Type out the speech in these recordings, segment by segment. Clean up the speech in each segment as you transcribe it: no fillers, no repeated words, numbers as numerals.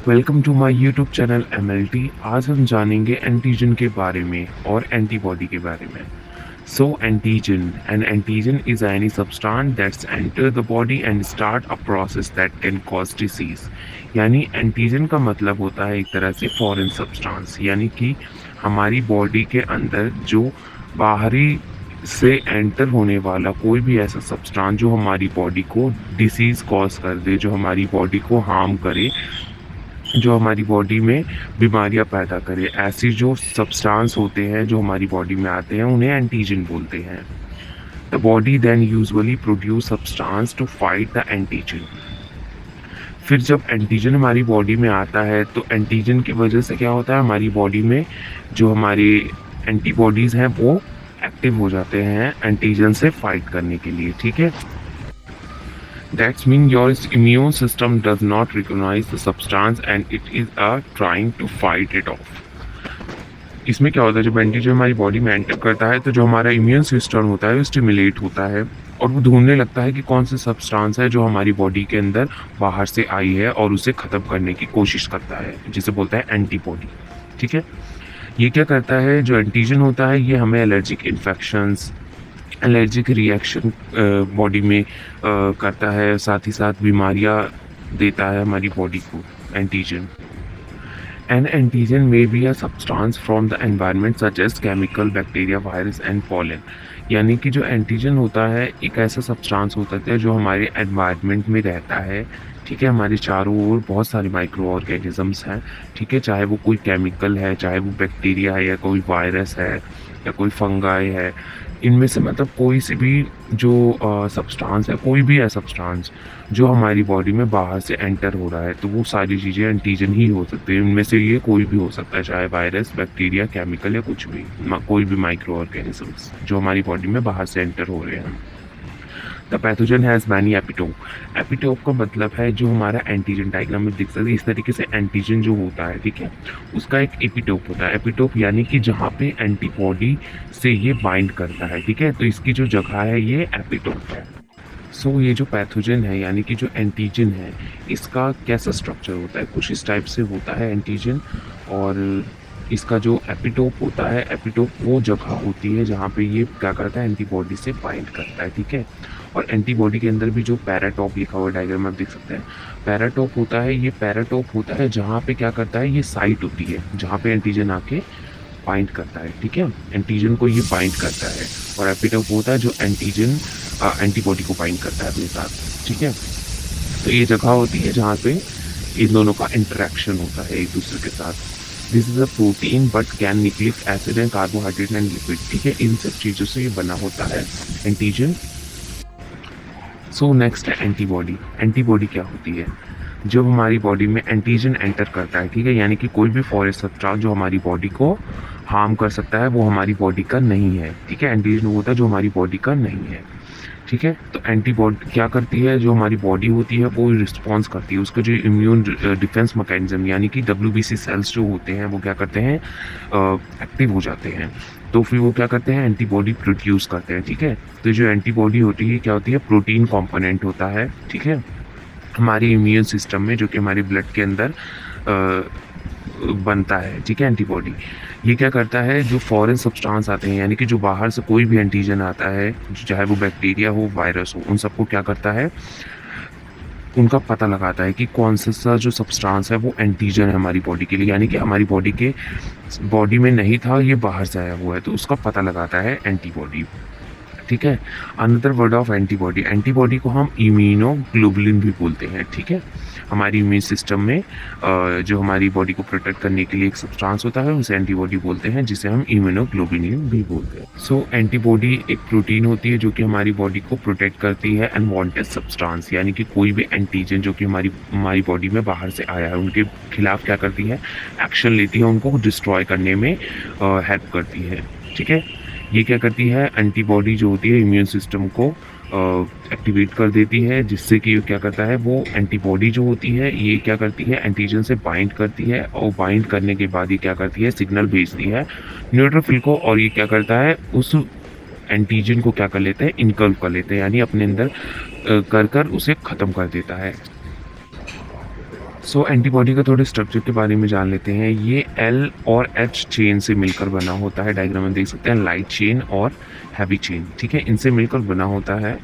Welcome to my YouTube channel MLT. आज हम जानेंगे एंटीजन के बारे में और एंटीबॉडी के बारे में। So antigen is any substance that's enter the body and start a process that can cause disease. यानी एंटीजन का मतलब होता है एक तरह से फॉरेन सब्सटेंस, यानी कि हमारी बॉडी के अंदर जो बाहरी से एंटर होने वाला कोई भी ऐसा सब्सटेंस जो हमारी बॉडी को डिसीज़ कॉज कर दे, जो हमारी बॉडी को हार्म करे, जो हमारी बॉडी में बीमारियां पैदा करे, ऐसी जो सब्सटेंस होते हैं जो हमारी बॉडी में आते हैं उन्हें एंटीजन बोलते हैं। The body then usually produce substance to fight the antigen. फिर जब एंटीजन हमारी बॉडी में आता है तो एंटीजन की वजह से क्या होता है, हमारी बॉडी में जो हमारी एंटीबॉडीज़ हैं वो एक्टिव हो जाते हैं एंटीजन से फाइट करने के लिए। ठीक है, That means your immune system does not recognize the substance and it is trying to fight it off. इसमें क्या होता है, जब एंटीजन हमारी बॉडी में एंटर करता है तो जो हमारा इम्यून सिस्टम होता है वो स्टिमुलेट होता है और वो ढूंढने लगता है कि कौन सा सब्सटेंस है जो हमारी बॉडी के अंदर बाहर से आई है और उसे ख़त्म करने की कोशिश करता है, जिसे बोलता है एंटीबॉडी। ठीक है, ये क्या करता है, जो एंटीजन होता है ये हमें allergic infections, allergic reaction body में करता है, साथ ही साथ बीमारियां देता है हमारी बॉडी को antigen. An antigen may be a substance from the environment such as chemical, bacteria, virus and pollen. यानी कि जो एंटीजन होता है एक ऐसा सब्सटेंस होता है जो हमारे एनवायरनमेंट में रहता है। ठीक है, हमारे चारों ओर बहुत सारे माइक्रो ऑर्गेनिजम्स हैं। ठीक है, चाहे वो कोई केमिकल है, चाहे वो बैक्टीरिया है, या कोई वायरस है, या कोई फंगाई है, इनमें से मतलब कोई से भी जो सब्सटेंस है, कोई भी है सब्सटेंस जो हमारी बॉडी में बाहर से एंटर हो रहा है, तो वो सारी चीज़ें एंटीजन ही हो सकती है। इनमें से ये कोई भी हो सकता है, चाहे वायरस, बैक्टीरिया, केमिकल या कुछ भी, कोई भी माइक्रो ऑर्गेनिजम्स जो हमारी बॉडी में बाहर से एंटर हो रहे हैं। The pathogen has many epitope. Epitope का मतलब है जो हमारा एंटीजन डायग्राम में दिख सकता है, इस तरीके से एंटीजन जो होता है, ठीक है, उसका एक एपिटोप होता है। एपिटोप यानी कि जहाँ पे एंटीबॉडी से ये बाइंड करता है। ठीक है, तो इसकी जो जगह है ये एपिटोप है। सो ये जो पैथोजन है यानी कि जो एंटीजन है, इसका कैसा स्ट्रक्चर होता है, कुछ इस टाइप से होता है एंटीजन। और इसका जो एपिटोप होता है, एपिटोप वो जगह होती है जहाँ पे ये क्या करता है, एंटीबॉडी से बाइंड करता है। ठीक है, और एंटीबॉडी के अंदर भी जो पैराटोप लिखा हुआ डायग्राम में आप देख सकते हैं, पैराटोप होता है, ये पैराटोप होता है जहाँ पे क्या करता है, ये साइट होती है जहाँ पे एंटीजन आके बाइंड करता है। ठीक है, एंटीजन को ये बाइंड करता है, और एपिटोप होता है जो एंटीजन एंटीबॉडी को बाइंड करता है अपने साथ। ठीक है, तो ये जगह होती है जहाँ पे इन दोनों का इंटरेक्शन होता है एक दूसरे के साथ। This is a protein but can nucleic acid and carbohydrate and lipid. ठीक है, इन सब चीज़ों से ये बना होता है एंटीजन। सो नेक्स्ट है एंटीबॉडी। एंटीबॉडी क्या होती है, जब हमारी बॉडी में एंटीजन एंटर करता है, ठीक है, यानी कि कोई भी फॉरेन सब्सटेंस जो हमारी बॉडी को हार्म कर सकता है वो हमारी बॉडी का नहीं है। ठीक है, एंटीजन होता है जो हमारी बॉडी का नहीं है। ठीक है, तो एंटीबॉडी क्या करती है, जो हमारी बॉडी होती है वो रिस्पॉन्स करती है, उसका जो इम्यून डिफेंस मैकेनिज्म यानी कि WBC सेल्स जो होते हैं वो क्या करते हैं, एक्टिव हो जाते हैं। तो फिर वो क्या करते हैं, एंटीबॉडी प्रोड्यूस करते हैं। ठीक है, तो जो एंटीबॉडी होती है क्या होती है, प्रोटीन कंपोनेंट होता है। ठीक है, हमारे इम्यून सिस्टम में जो कि हमारे ब्लड के अंदर बनता है। ठीक है, एंटीबॉडी ये क्या करता है, जो फॉरेन सब्सटेंस आते हैं यानी कि जो बाहर से कोई भी एंटीजन आता है, चाहे वो बैक्टीरिया हो, वायरस हो, उन सबको क्या करता है, उनका पता लगाता है कि कौन सा जो सब्सटेंस है वो एंटीजन है हमारी बॉडी के लिए, यानी कि हमारी बॉडी में नहीं था, ये बाहर से आया हुआ है, तो उसका पता लगाता है एंटीबॉडी। ठीक है, another word of antibody, antibody को हम इम्यूनोग्लोबुलिन भी बोलते हैं। ठीक है, हमारी इम्यून सिस्टम में जो हमारी बॉडी को प्रोटेक्ट करने के लिए एक सब्सटेंस होता है उसे एंटीबॉडी बोलते हैं, जिसे हम इम्यूनोग्लोबुलिन भी बोलते हैं। सो एंटीबॉडी एक प्रोटीन होती है जो कि हमारी बॉडी को प्रोटेक्ट करती है अनवांटेड सब्सटेंस, यानी कि कोई भी एंटीजन जो कि हमारी बॉडी में बाहर से आया है उनके खिलाफ क्या करती है, एक्शन लेती है, उनको डिस्ट्रॉय करने में हेल्प करती है। ठीक है, ये क्या करती है, एंटीबॉडी जो होती है इम्यून सिस्टम को एक्टिवेट कर देती है, जिससे कि क्या करता है, वो एंटीबॉडी जो होती है ये क्या करती है, एंटीजन से बाइंड करती है, और बाइंड करने के बाद ये क्या करती है, सिग्नल भेजती है न्यूट्रोफिल को, और ये क्या करता है, उस एंटीजन को क्या कर लेते हैं, इनकल्व कर लेते हैं, यानी अपने अंदर कर उसे ख़त्म कर देता है। सो एंटीबॉडी का थोड़े स्ट्रक्चर के बारे में जान लेते हैं। ये एल और एच चेन से मिलकर बना होता है। डायग्राम में देख सकते हैं लाइट चेन और हैवी चेन, ठीक है, इनसे मिलकर बना होता है।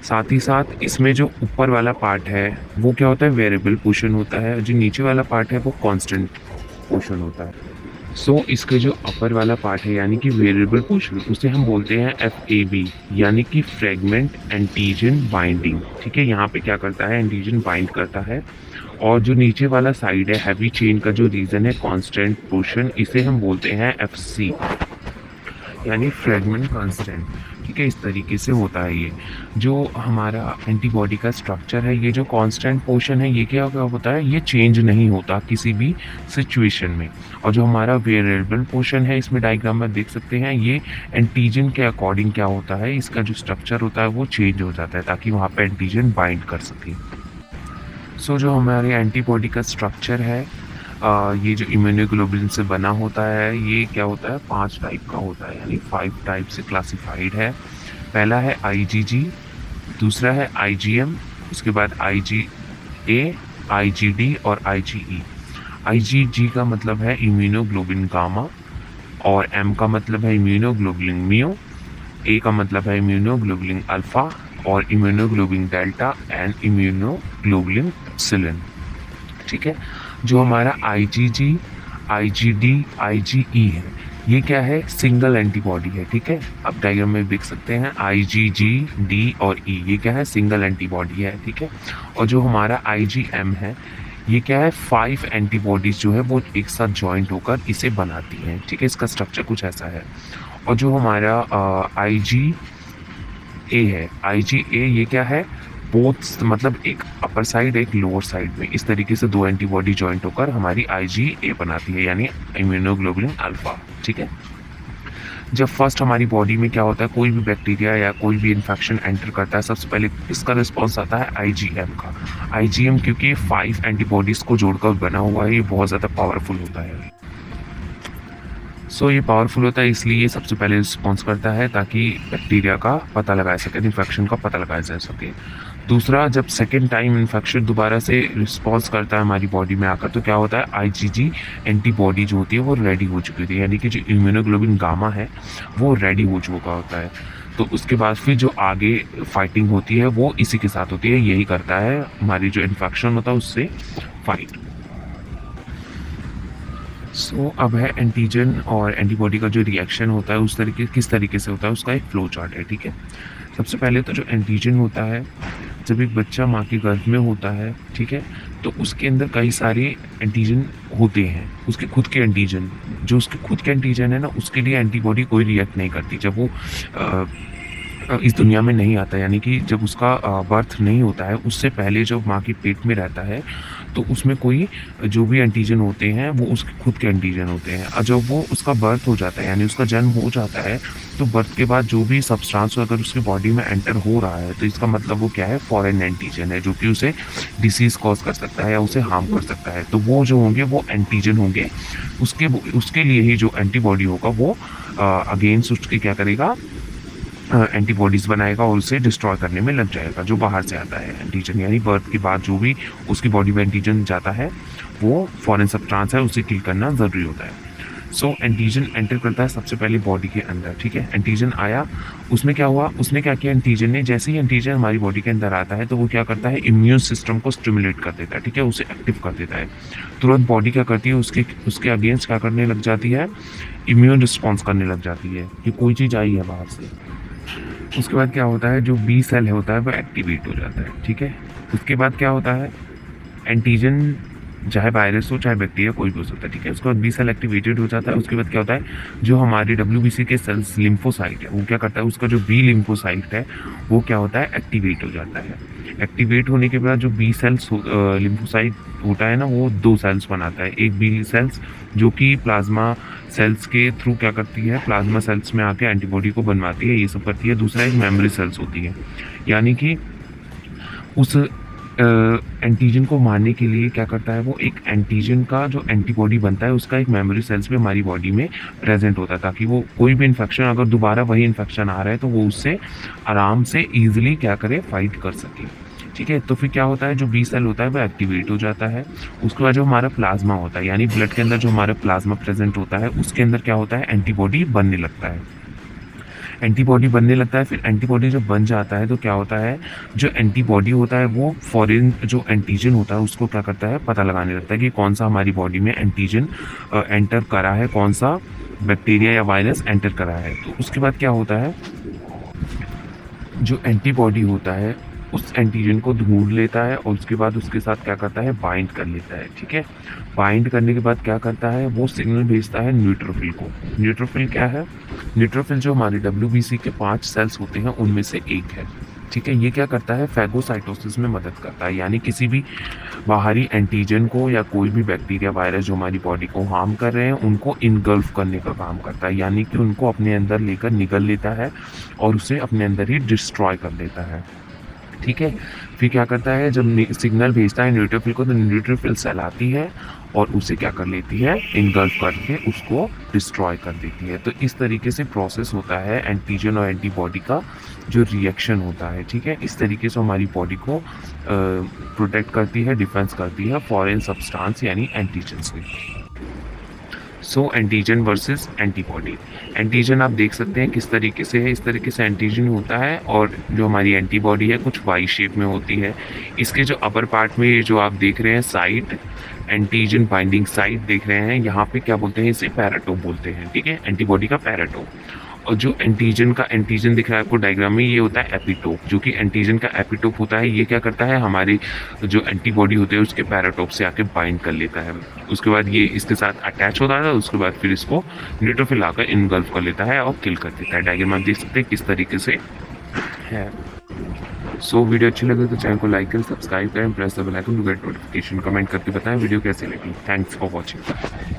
साथ ही साथ इसमें जो ऊपर वाला पार्ट है वो क्या होता है, वेरिएबल पोर्शन होता है। जो नीचे वाला पार्ट है वो कांस्टेंट पोर्शन होता है। सो इसके जो अपर वाला पार्ट है यानी कि वेरिएबल पोर्शन, उसे हम बोलते हैं FAB यानी कि फ्रेगमेंट एंटीजन बाइंडिंग, ठीक है। यहाँ पे क्या करता है, एंटीजन बाइंड करता है। और जो नीचे वाला साइड है हैवी चेन का जो रीजन है कांस्टेंट पोर्शन, इसे हम बोलते हैं FC यानी फ्रेगमेंट कांस्टेंट, ठीक है। इस तरीके से होता है ये जो हमारा एंटीबॉडी का स्ट्रक्चर है। ये जो कांस्टेंट पोर्शन है ये क्या होता है, ये चेंज नहीं होता किसी भी सिचुएशन में। और जो हमारा वेरिएबल पोर्शन है, इसमें डायग्राम में देख सकते हैं, ये एंटीजन के अकॉर्डिंग क्या होता है, इसका जो स्ट्रक्चर होता है वो चेंज हो जाता है ताकि वहाँ पे एंटीजन बाइंड कर सके। सो जो हमारे एंटीबॉडी का स्ट्रक्चर है, ये जो इम्यूनोग्लोबुलिन से बना होता है, ये क्या होता है, 5 टाइप का होता है यानी 5 टाइप से क्लासिफाइड है। पहला है IgG, दूसरा है IgM, उसके बाद IgA, IgD और IgE। IgG का मतलब है इम्यूनोग्लोबुलिन गामा, और M का मतलब है इम्यूनोग्लोबुलिन म्यू, A का मतलब है इम्यूनोग्लोबुलिन अल्फा, और immunoglobulin delta and immunoglobulin epsilon, ठीक है। जो हमारा IgG, IgD, IgE है, ये क्या है, सिंगल एंटीबॉडी है, ठीक है। अब डायग्राम में देख सकते हैं IgG, D और E, ये क्या है, सिंगल एंटीबॉडी है, ठीक है। और जो हमारा IgM है, ये क्या है, 5 एंटीबॉडीज जो है वो एक साथ जॉइंट होकर इसे बनाती हैं, ठीक है। इसका स्ट्रक्चर कुछ ऐसा है। और जो हमारा IgA है, IgA ये क्या है, बोथ मतलब एक अपर साइड एक लोअर साइड में, इस तरीके से 2 एंटीबॉडी जॉइंट होकर हमारी IgA बनाती है यानी इम्यूनोग्लोबुलिन अल्फा, ठीक है। जब फर्स्ट हमारी बॉडी में क्या होता है, कोई भी बैक्टीरिया या कोई भी इन्फेक्शन एंटर करता है, सबसे पहले इसका रिस्पॉन्स आता है IgM का। IgM क्योंकि 5 एंटीबॉडीज़ को जोड़कर बना हुआ है, ये बहुत ज़्यादा पावरफुल होता है। सो ये पावरफुल होता है इसलिए ये सबसे पहले रिस्पॉन्स करता है ताकि बैक्टीरिया का पता लगाया सके, इन्फेक्शन का पता लगाया जा सके। दूसरा, जब सेकेंड टाइम इन्फेक्शन दोबारा से रिस्पॉन्स करता है हमारी बॉडी में आकर, तो क्या होता है, IgG एंटीबॉडी जो होती है वो रेडी हो चुकी होती है यानी कि जो इम्यूनोग्लोबुलिन गामा है वो रेडी हो चुका होता है। तो उसके बाद फिर जो आगे फाइटिंग होती है वो इसी के साथ होती है, यही करता है हमारी जो इन्फेक्शन होता है उससे फाइट। सो अब है एंटीजन और एंटीबॉडी का जो रिएक्शन होता है उस तरीके किस तरीके से होता है, उसका एक फ्लो चार्ट है, ठीक है। सबसे पहले तो जो एंटीजन होता है, जब एक बच्चा माँ के गर्भ में होता है, ठीक है, तो उसके अंदर कई सारे एंटीजन होते हैं, उसके खुद के एंटीजन। जो उसके खुद के एंटीजन है ना, उसके लिए एंटीबॉडी कोई रिएक्ट नहीं करती जब वो इस दुनिया में नहीं आता, यानी कि जब उसका बर्थ नहीं होता है, उससे पहले जब माँ के पेट में रहता है तो उसमें कोई जो भी एंटीजन होते हैं वो उसके खुद के एंटीजन होते हैं। और जब वो उसका बर्थ हो जाता है यानी उसका जन्म हो जाता है, तो बर्थ के बाद जो भी सब्सटेंस अगर उसकी बॉडी में एंटर हो रहा है तो इसका मतलब वो क्या है, फॉरेन एंटीजन है जो कि उसे डिसीज़ कॉज कर सकता है या उसे हार्म कर सकता है। तो वो जो होंगे वो एंटीजन होंगे, उसके लिए ही जो एंटीबॉडी होगा वो अगेंस्ट उसके क्या करेगा, एंटीबॉडीज़ बनाएगा और उसे डिस्ट्रॉय करने में लग जाएगा जो बाहर से आता है एंटीजन। यानी बर्थ के बाद जो भी उसकी बॉडी में एंटीजन जाता है वो फॉरेन सब्सटेंस है, उसे किल करना ज़रूरी होता है। सो एंटीजन एंटर करता है सबसे पहले बॉडी के अंदर, ठीक है। एंटीजन आया, उसमें क्या हुआ, उसने क्या किया, एंटीजन ने जैसे ही एंटीजन हमारी बॉडी के अंदर आता है तो वो क्या करता है, इम्यून सिस्टम को स्टिमुलेट कर देता है, ठीक है, उसे एक्टिव कर देता है। तुरंत बॉडी क्या करती है, उसके अगेंस्ट क्या करने लग जाती है, इम्यून रिस्पॉन्स करने लग जाती है कि कोई चीज़ आई है बाहर से। उसके बाद क्या होता है, जो बी सेल होता है वो एक्टिवेट हो जाता है, ठीक है। उसके बाद क्या होता है, एंटीजन चाहे वायरस हो चाहे बैक्टीरिया कोई भी हो सकता है, ठीक है। उसके बाद बी सेल एक्टिवेटेड हो जाता है। उसके बाद क्या होता है, जो हमारे WBC के सेल्स लिम्फोसाइट है वो क्या करता है, उसका जो बी लिम्फोसाइट है वो क्या होता है, एक्टिवेट हो जाता है। एक्टिवेट होने के बाद जो बी सेल्स लिम्फोसाइट होता है ना, वो 2 सेल्स बनाता है। एक बी सेल्स जो कि प्लाज्मा सेल्स के थ्रू क्या करती है, प्लाज्मा सेल्स में आके एंटीबॉडी को बनवाती है, ये सब करती है। दूसरा एक मेमोरी सेल्स होती है, यानी कि उस एंटीजन को मारने के लिए क्या करता है, वो एक एंटीजन का जो एंटीबॉडी बनता है उसका एक मेमोरी सेल्स में हमारी बॉडी में प्रेजेंट होता है, ताकि वो कोई भी इन्फेक्शन अगर दोबारा वही इन्फेक्शन आ रहा है तो वो उससे आराम से ईजिली क्या करे, फाइट कर सके, ठीक है। तो फिर क्या होता है, जो बी सेल होता है वो एक्टिवेट हो जाता है। उसके बाद जो हमारा प्लाज्मा होता है, यानी ब्लड के अंदर जो हमारा प्लाज्मा प्रेजेंट होता है, उसके अंदर क्या होता है, एंटीबॉडी बनने लगता है। एंटीबॉडी बनने लगता है, फिर एंटीबॉडी जब बन जाता है तो क्या होता है, जो एंटीबॉडी होता है वो फॉरेन जो एंटीजन होता है उसको क्या करता है, पता लगाने लगता है कि कौन सा हमारी बॉडी में एंटीजन एंटर करा है, कौन सा बैक्टीरिया या वायरस एंटर करा है। तो उसके बाद क्या होता है, जो एंटीबॉडी होता है उस एंटीजन को ढूंढ लेता है और उसके बाद उसके साथ क्या करता है, बाइंड कर लेता है। ठीक है। बाइंड करने के बाद क्या करता है, वो सिग्नल भेजता है न्यूट्रोफिल को। न्यूट्रोफिल क्या है, न्यूट्रोफिल जो हमारे WBC के 5 सेल्स होते हैं उनमें से एक है। ठीक है। ये क्या करता है, फैगोसाइटोसिस में मदद करता है, यानी किसी भी बाहरी एंटीजन को या कोई भी बैक्टीरिया वायरस जो हमारी बॉडी को हार्म कर रहे हैं उनको इनगल्फ करने का काम करता है, यानी कि उनको अपने अंदर लेकर निगल लेता है और उसे अपने अंदर ही डिस्ट्रॉय कर देता है। ठीक है। फिर क्या करता है, जब सिग्नल भेजता है न्यूट्रोफिल को, तो न्यूट्रोफिल सेल आती है और उसे क्या कर लेती है, इनगल्फ करके उसको डिस्ट्रॉय कर देती है। तो इस तरीके से प्रोसेस होता है एंटीजन और एंटीबॉडी का जो रिएक्शन होता है। ठीक है। इस तरीके से हमारी बॉडी को प्रोटेक्ट करती है, डिफेंस करती है फॉरेन सब्सटेंस यानी एंटीजन से। सो एंटीजन वर्सेस एंटीबॉडी। एंटीजन आप देख सकते हैं किस तरीके से है, इस तरीके से एंटीजन होता है और जो हमारी एंटीबॉडी है कुछ वाई शेप में होती है। इसके जो अपर पार्ट में ये जो आप देख रहे हैं साइट, एंटीजन बाइंडिंग साइट देख रहे हैं, यहाँ पे क्या बोलते हैं, इसे पैराटोप बोलते हैं। ठीक है। एंटीबॉडी का पैराटोप। और जो एंटीजन दिख रहा है आपको डायग्राम में, ये होता है एपिटोप, जो कि एंटीजन का एपिटोप होता है। ये क्या करता है, हमारी जो एंटीबॉडी होते हैं उसके पैराटोप से आके बाइंड कर लेता है। उसके बाद ये इसके साथ अटैच होता है, उसके बाद फिर इसको न्यूट्रोफिल आकर इनगल्फ कर लेता है और किल कर देता है। डायग्राम आप देख सकते हैं किस तरीके से है। सो वीडियो अच्छी लगे तो चैनल को लाइक करें, सब्सक्राइब करें, press the bell icon to get notification. Comment करके बताएं वीडियो कैसी लगी। Thanks for watching.